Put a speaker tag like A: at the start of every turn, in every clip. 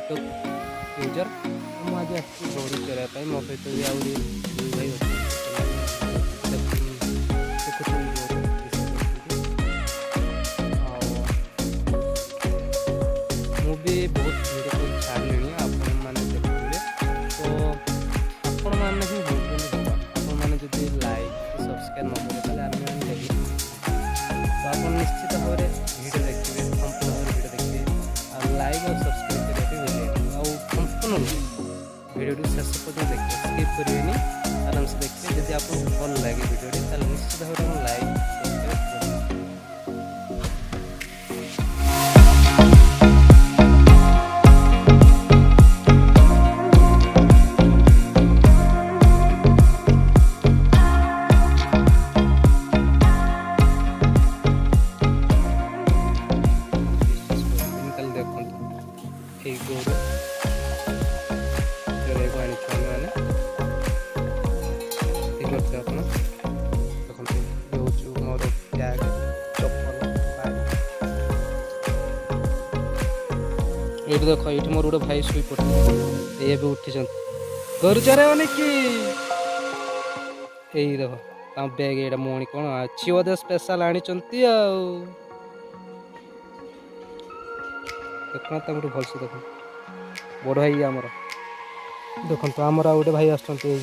A: TikTok user. ମୁଁ ଆଜି ଆସିଛି ଗୋରୁ ଚରାଇବା ପାଇଁ। ମୋ ସହିତ ବି ଆହୁରି ଦୁଇ ଭାଇ ଅଛନ୍ତି। ଆଉ ମୁଁ ବି ବହୁତ ଭିଡ଼ିଓ ଛାଡ଼ିଲିଣି, ଆପଣମାନେ ଦେଖୁଥିବେ। ତ ଆପଣମାନେ ହିଁ ହେଉଛନ୍ତି ଭଲ। ଆପଣମାନେ ଯଦି ଲାଇକ୍ ସବସ୍କ୍ରାଇବ୍ ନ କରିବେ ତାହେଲେ ଆମେମାନେ ଦେବୁ। ତ ଆପଣ ନିଶ୍ଚିତ ଭାବରେ ଭିଡ଼ିଓ ଦେଖିବେ, ସମ୍ପୂର୍ଣ୍ଣ ଭାବରେ ଭିଡ଼ିଓ ଦେଖିବେ। ଆଉ ଲାଇକ୍ ଆଉ ସବସ୍କ୍ରାଇବ୍ କରିବା ପାଇଁ ଭୁଲିବେନି। ଆଉ ସମ୍ପୂର୍ଣ୍ଣ ଭିଡ଼ିଓଟି ଶେଷ ପର୍ଯ୍ୟନ୍ତ ଦେଖିବେ, ସ୍କିପ୍ କରିବେନି, ଆରାମସେ ଦେଖିବେ। ଯଦି ଆପଣଙ୍କୁ ଭଲ ଲାଗେ ଭିଡ଼ିଓଟି ତାହେଲେ ନିଶ୍ଚିତ ଭାବରେ ଆପଣ ଲାଇକ୍ ସବସ୍କ୍ରାଇବ୍ କରିବେ। ଦେଖନ୍ତୁ ଏଇ ଗୋରୁ ଚରାଇବାକୁ ଆଣିଛୁ ଆମେମାନେ। ଠିକ୍ ଅଛି, ଆପଣ ଦେଖନ୍ତୁ ଇଏ ହେଉଛି ମୋର ବ୍ୟାଗ୍, ଚପଲ, ବାଡ଼ି। ଏଇଠି ଦେଖ, ଏଇଠି ମୋର ଗୋଟେ ଭାଇ ଶୋଇ ପଡ଼ିଛି, ଏଇ ଏବେ ଉଠିଛନ୍ତି। ଗୋରୁ ଚରାଇବନି କି? ଏଇ ଦେଖ ତାଙ୍କ ବ୍ୟାଗ୍, ଏଇଟା ମଣି କ'ଣ ଅଛି ବୋଧେ ସ୍ପେଶାଲ ଆଣିଛନ୍ତି ଆଉ। ଦେଖୁନା ତାଙ୍କଠୁ ଭଲସେ ଦେଖନ୍ତୁ, ବଡ଼ ଭାଇ ଆମର। ଦେଖନ୍ତୁ ଆମର ଆଉ ଗୋଟେ ଭାଇ ଆସୁଛନ୍ତି। ଏଇ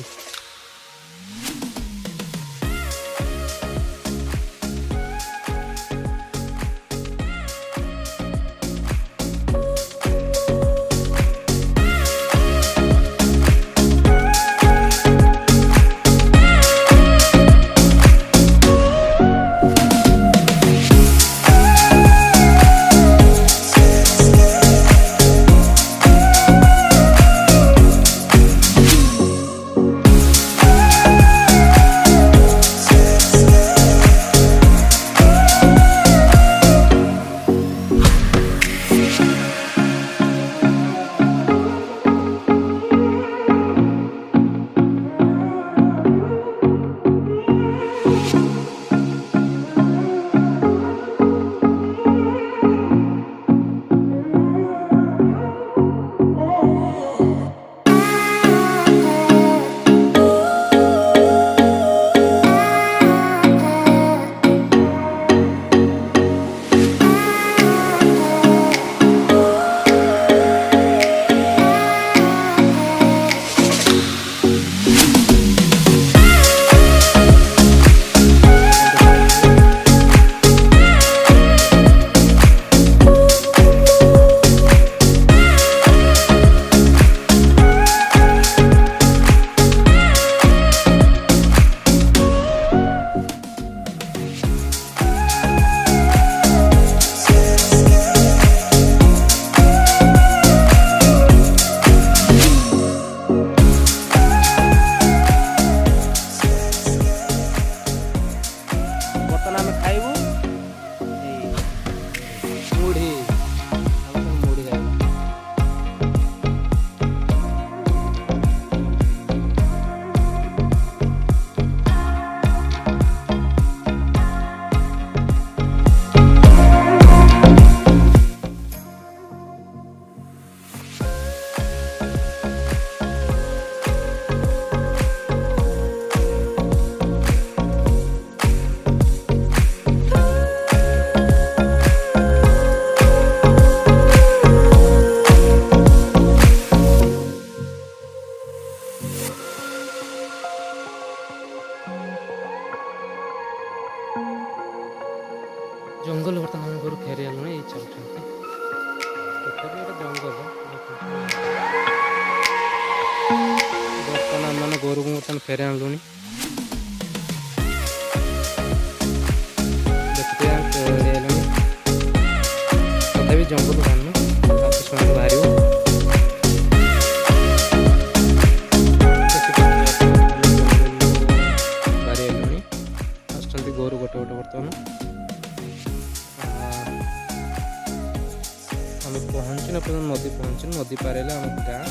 A: ବର୍ତ୍ତମାନ ଆମେ ଖାଇବୁ ଏଇ ମୁଢ଼ି। ଆମେ ସବୁ ମୁଢ଼ି ଖାଇବୁ। ଜଙ୍ଗଲ ବର୍ତ୍ତମାନ ଆମ ଘରୁ ଫେରି ଆଣିଲୁଣି, ଏଇ ଚାଲୁଛନ୍ତି। ତଥାପି ଗୋଟେ ଜଙ୍ଗଲ। ବର୍ତ୍ତମାନ ଆମମାନେ ଗୋରୁକୁ ବର୍ତ୍ତମାନ ଫେରି ଆଣିଲୁଣି। ଦେଖୁଥିବେ ଫେରି ଆଇଲୁଣି, ତଥାପି ଜଙ୍ଗଲ ବାହାରିନୁ, ରାତି ସମୟରେ ବାହାରିବୁ। ବାହାରି ଆଇଲୁଣି, ଆସୁଛନ୍ତି ଗୋରୁ ଗୋଟେ ଗୋଟେ ବର୍ତ୍ତମାନ। ଆମେ ପହଞ୍ଚିନୁ ପର୍ଯ୍ୟନ୍ତ, ନଦୀ ପହଞ୍ଚିନୁ। ନଦୀ ପାର ହେଲେ ଆମ ଗାଁ।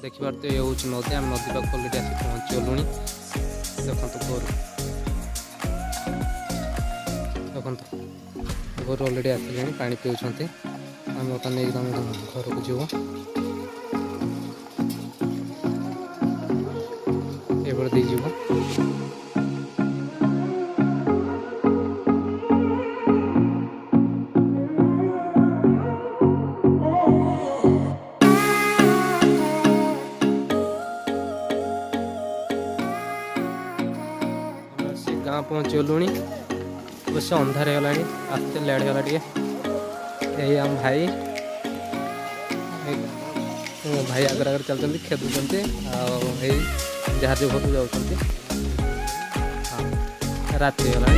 A: ଦେଖିପାରୁଥିବେ ଏ ହେଉଛି ନଦୀ। ଆମେ ନଦୀ ପାଖକୁ ଅଲରେଡ଼ି ଆସି ପହଞ୍ଚିଗଲୁଣି। ଦେଖନ୍ତୁ ଗୋରୁ, ଦେଖନ୍ତୁ ଗୋରୁ ଅଲରେଡ଼ି ଆସିଲେଣି, ପାଣି ପିଉଛନ୍ତି। ଆମେ ବର୍ତ୍ତମାନ ନେଇକି ତମ ଘରକୁ ଯିବୁ। ଏପଟେ ଦେଇ ଯିବୁ। गाँ पहुँचगलुणी अवश्य अंधार होगा आसते लेट होगा टे यही आम भाई भाई आगर आगर चलते खेदुंट जहाज भर जाऊँ। हाँ राति होगा।